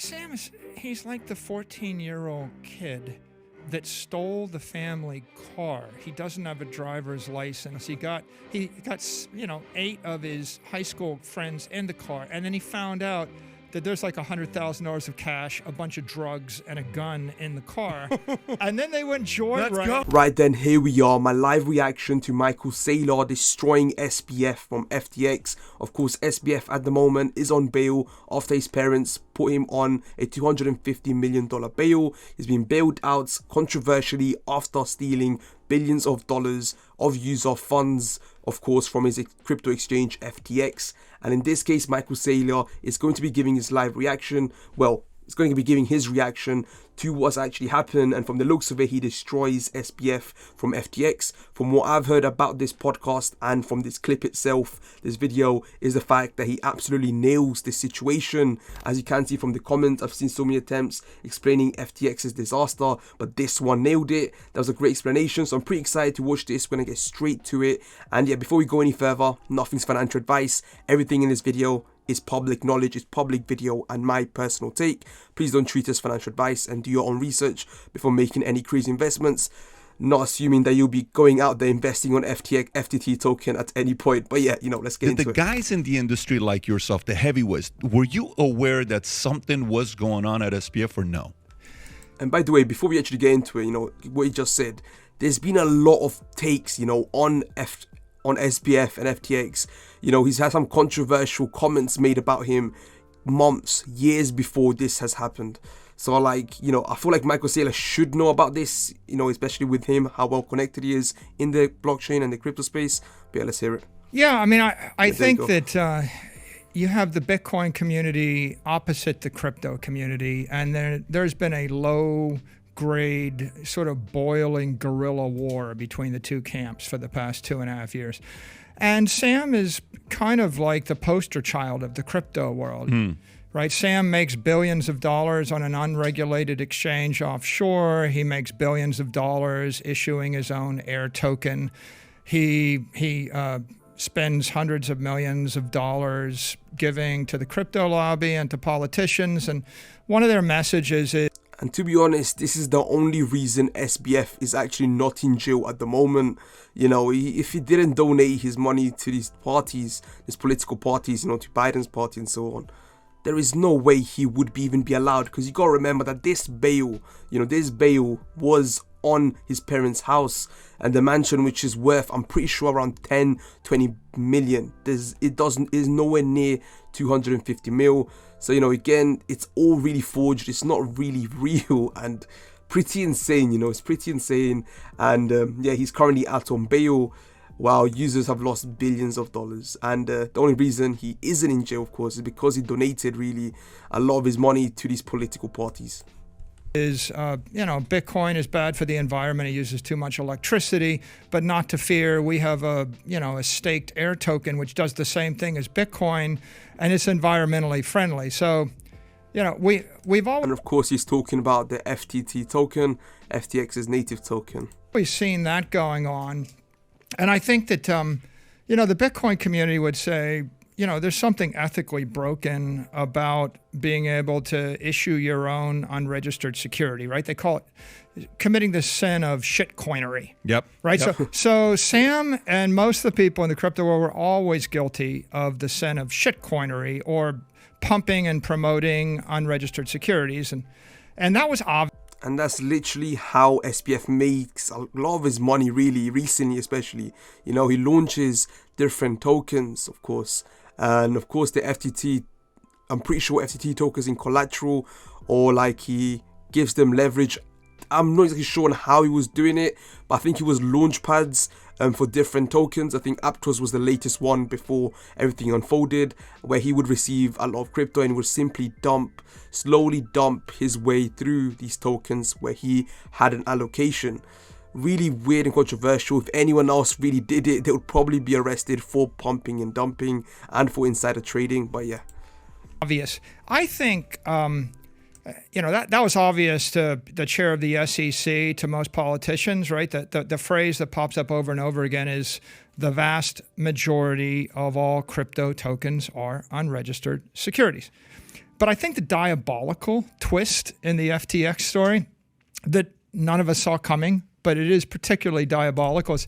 Sam he's like the 14-year-old kid that stole the family car. He doesn't have a driver's license. He got 8 of his high school friends in the car, and then he found out that there's like $100,000 of cash, a bunch of drugs, and a gun in the car. And then they went joyride. Right then, here we are, my live reaction to Michael Saylor destroying SBF from FTX. Of course, SBF at the moment is on bail after his parents put him on a $250 million bail. He's been bailed out controversially after stealing billions of dollars of user funds, of course, from his crypto exchange FTX. And in this case, Michael Saylor is going to be giving his live reaction. Well, he's going to be giving his reaction to what's actually happened, and from the looks of it, he destroys SBF from FTX. From what I've heard about this podcast and from this clip itself, this video, is the fact that he absolutely nails this situation. As you can see from the comments, I've seen so many attempts explaining FTX's disaster, but this one nailed it. That was a great explanation, so I'm pretty excited to watch this. We're going to get straight to it. And yeah, before we go any further, nothing's financial advice. Everything in this video is public knowledge, is public video, and my personal take. Please don't treat as financial advice and do your own research before making any crazy investments. Not assuming that you'll be going out there investing on FTT token at any point. But yeah, let's get into it. The guys in the industry like yourself, the heavyweights, were you aware that something was going on at SBF or no? And by the way, before we actually get into it, what you just said, there's been a lot of takes, on SBF and FTX. He's had some controversial comments made about him months, years before this has happened. So I feel like Michael Saylor should know about this, especially with him, how well connected he is in the blockchain and the crypto space. But yeah, let's hear it. Yeah, I mean, I think that you have the Bitcoin community opposite the crypto community, and there's been a low grade sort of boiling guerrilla war between the two camps for the past 2.5 years. And Sam is kind of like the poster child of the crypto world, right? Sam makes billions of dollars on an unregulated exchange offshore. He makes billions of dollars issuing his own air token. He spends hundreds of millions of dollars giving to the crypto lobby and to politicians. And one of their messages is, and to be honest, this is the only reason SBF is actually not in jail at the moment. If he didn't donate his money to these parties, these political parties, to Biden's party and so on, there is no way he would even be allowed. Because you got to remember that this bail was on his parents' house, and the mansion, which is worth, I'm pretty sure, around 10-20 million. It is nowhere near 250 mil. So again, it's all really forged. It's not really real, and pretty insane. It's pretty insane. And yeah, he's currently out on bail while users have lost billions of dollars. And the only reason he isn't in jail, of course, is because he donated really a lot of his money to these political parties. Bitcoin is bad for the environment. It uses too much electricity, but not to fear. We have a staked air token, which does the same thing as Bitcoin, and it's environmentally friendly. So, we've always... And of course, he's talking about the FTT token, FTX's native token. We've seen that going on. And I think that, the Bitcoin community would say, there's something ethically broken about being able to issue your own unregistered security, right? They call it committing the sin of shitcoinery. Yep. Right? Yep. So Sam and most of the people in the crypto world were always guilty of the sin of shitcoinery, or pumping and promoting unregistered securities. And that was obvious. And that's literally how SBF makes a lot of his money, really, recently especially. He launches different tokens, of course. And of course, the FTT, I'm pretty sure FTT tokens in collateral, or he gives them leverage. I'm not exactly sure on how he was doing it, but I think he was launch pads for different tokens. I think Aptos was the latest one before everything unfolded, where he would receive a lot of crypto and would simply slowly dump his way through these tokens where he had an allocation. Really weird and controversial. If anyone else really did it, they would probably be arrested for pumping and dumping and for insider trading. But yeah, obvious. I think that was obvious to the chair of the SEC, to most politicians, right? The phrase that pops up over and over again is the vast majority of all crypto tokens are unregistered securities. But I think the diabolical twist in the FTX story that none of us saw coming, but it is particularly diabolical.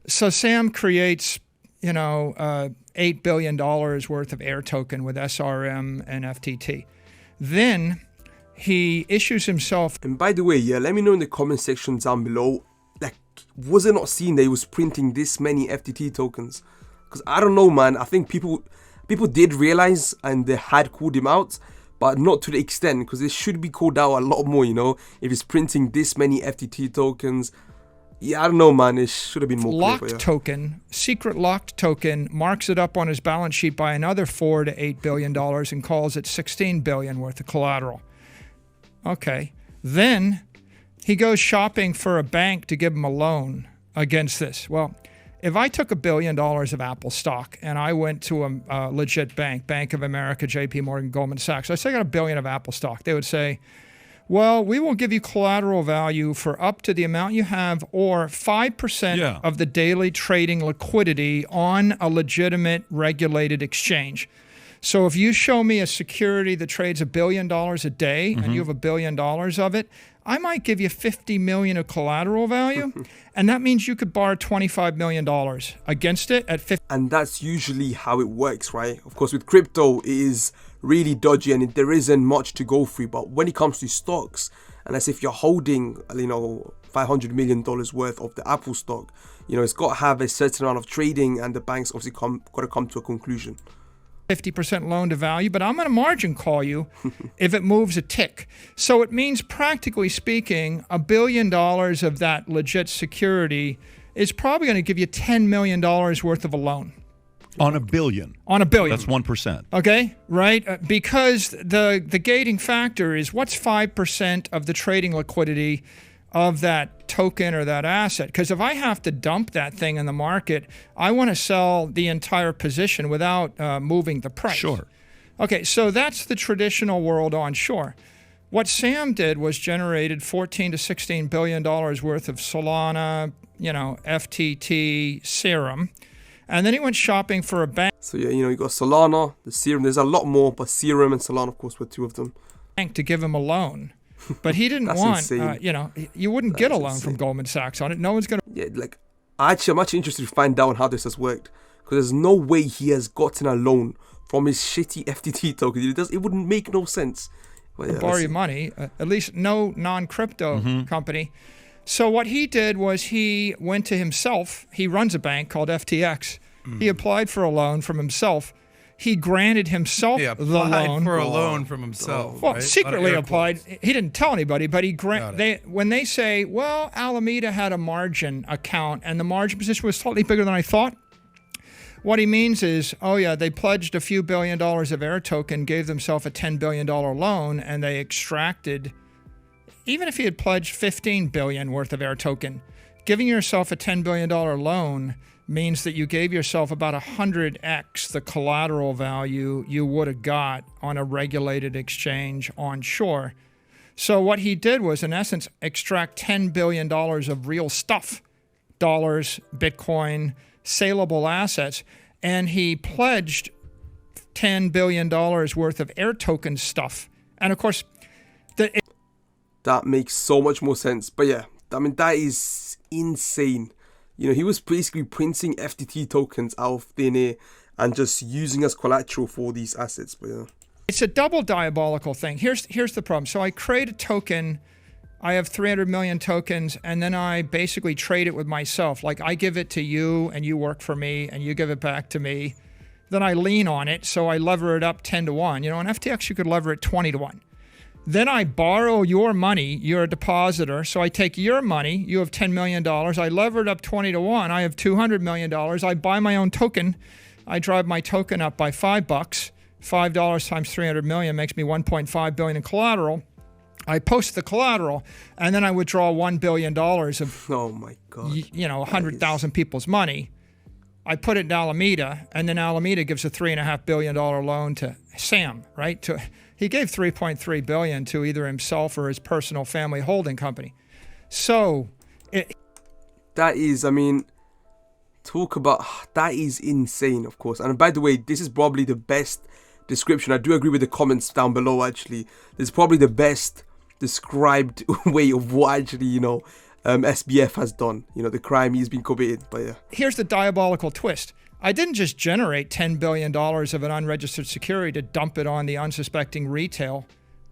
So Sam creates, $8 billion worth of air token with SRM and FTT. Then he issues himself. And by the way, let me know in the comment section down below, was it not seen that he was printing this many FTT tokens? Because I don't know, man. I think people did realize and they had called him out, but not to the extent, because it should be called out a lot more, if he's printing this many FTT tokens. Yeah, I don't know, man. It should have been more locked token, secret locked token, marks it up on his balance sheet by another $4 to $8 billion and calls it $16 billion worth of collateral. Okay. Then he goes shopping for a bank to give him a loan against this. Well, if I took $1 billion of Apple stock and I went to a legit bank, Bank of America, JP Morgan, Goldman Sachs, I say I got $1 billion of Apple stock, they would say, well, we will give you collateral value for up to the amount you have or 5% of the daily trading liquidity on a legitimate regulated exchange. So if you show me a security that trades $1 billion a day and you have $1 billion of it, I might give you $50 million of collateral value. And that means you could borrow $25 million against it at 50. And that's usually how it works, right? Of course, with crypto, it is really dodgy and there isn't much to go through. But when it comes to stocks, and as if you're holding, $500 million worth of the Apple stock, it's got to have a certain amount of trading and the bank's obviously got to come to a conclusion. 50% loan to value, but I'm going to margin call you if it moves a tick. So it means, practically speaking, $1 billion of that legit security is probably going to give you $10 million worth of a loan. On $1 billion. On $1 billion. That's 1%. Okay, right? Because the gating factor is what's 5% of the trading liquidity of that token or that asset. Because if I have to dump that thing in the market, I want to sell the entire position without moving the price. Sure. Okay, so that's the traditional world onshore. What Sam did was generated $14 to $16 billion worth of Solana, FTT, Serum. And then he went shopping for a bank. So you got Solana, the Serum. There's a lot more, but Serum and Solana, of course, were two of them. To give him a loan. But he didn't want, you wouldn't get a loan from Goldman Sachs on it. No one's going to. Yeah, I'm actually interested to find out how this has worked. Because there's no way he has gotten a loan from his shitty FTT token. It wouldn't make no sense. Borrow your money, at least no non-crypto company. So what he did was he went to himself. He runs a bank called FTX. He applied for a loan from himself. He granted himself the loan. For a loan from himself. Well, right? secretly applied. He didn't tell anybody, but when they say, well, Alameda had a margin account and the margin position was slightly bigger than I thought, what he means is, they pledged a few $1 billion of air token, gave themselves a $10 billion loan, and they extracted, even if he had pledged $15 billion worth of air token, giving yourself a $10 billion loan means that you gave yourself about 100x the collateral value you would have got on a regulated exchange onshore. So what he did was, in essence, extract $10 billion of real stuff, dollars, Bitcoin, saleable assets, and he pledged $10 billion worth of air token stuff. And of course, that makes so much more sense. But yeah, that is insane. He was basically printing FTT tokens out of thin air and just using as collateral for these assets. But yeah. It's a double diabolical thing. Here's the problem. So I create a token. I have 300 million tokens, and then I basically trade it with myself. Like I give it to you, and you work for me, and you give it back to me. Then I lean on it, so I lever it up 10 to 1. On FTX, you could lever it 20 to 1. Then I borrow your money, you're a depositor, so I take your money, you have $10 million, I lever it up 20 to 1, I have $200 million, I buy my own token, I drive my token up by $5, $5 times 300 million makes me 1.5 billion in collateral. I post the collateral, and then I withdraw $1 billion of, oh my God, 100,000 people's money. I put it in Alameda, and then Alameda gives a $3.5 billion loan to Sam, right? He gave $3.3 billion to either himself or his personal family holding company. So that is, talk about, that is insane, of course. And by the way, this is probably the best description. I do agree with the comments down below. Actually, this is probably the best described way of what actually, you know, SBF has done. You know, the crime he's been committed. But yeah, here's the diabolical twist. I didn't just generate $10 billion of an unregistered security to dump it on the unsuspecting retail.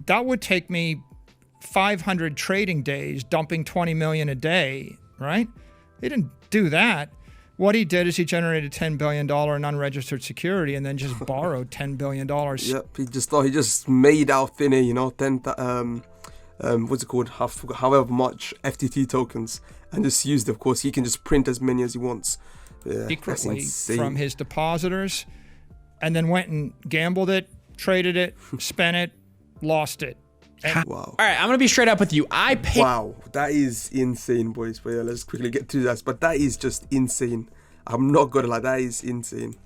That would take me 500 trading days, dumping 20 million a day, right? He didn't do that. What he did is he generated $10 billion in unregistered security and then just borrowed $10 billion. Yep, he just made out thin air, you know, what's it called? However much FTT tokens, and just used, of course, he can just print as many as he wants. Yeah, secretly from his depositors, and then went and gambled it, traded it, spent it, lost it. Wow. All right, I'm gonna be straight up with you. Wow, that is insane, boys. But yeah, let's quickly get to that. But that is just insane. I'm not gonna lie, that is insane.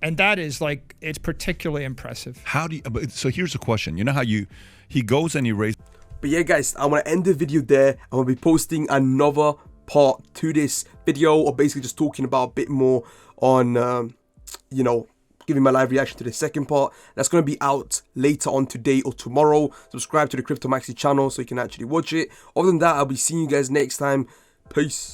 And that is like, it's particularly impressive. How do you? So here's a question. You know how he goes and he raises. But yeah, guys, I'm gonna end the video there. I'm gonna be posting another part to this video, or basically just talking about a bit more on, you know, giving my live reaction to the second part. That's going to be out later on today or tomorrow. Subscribe to the Crypto Maxi channel so you can actually watch it. Other than that, I'll be seeing you guys next time. Peace.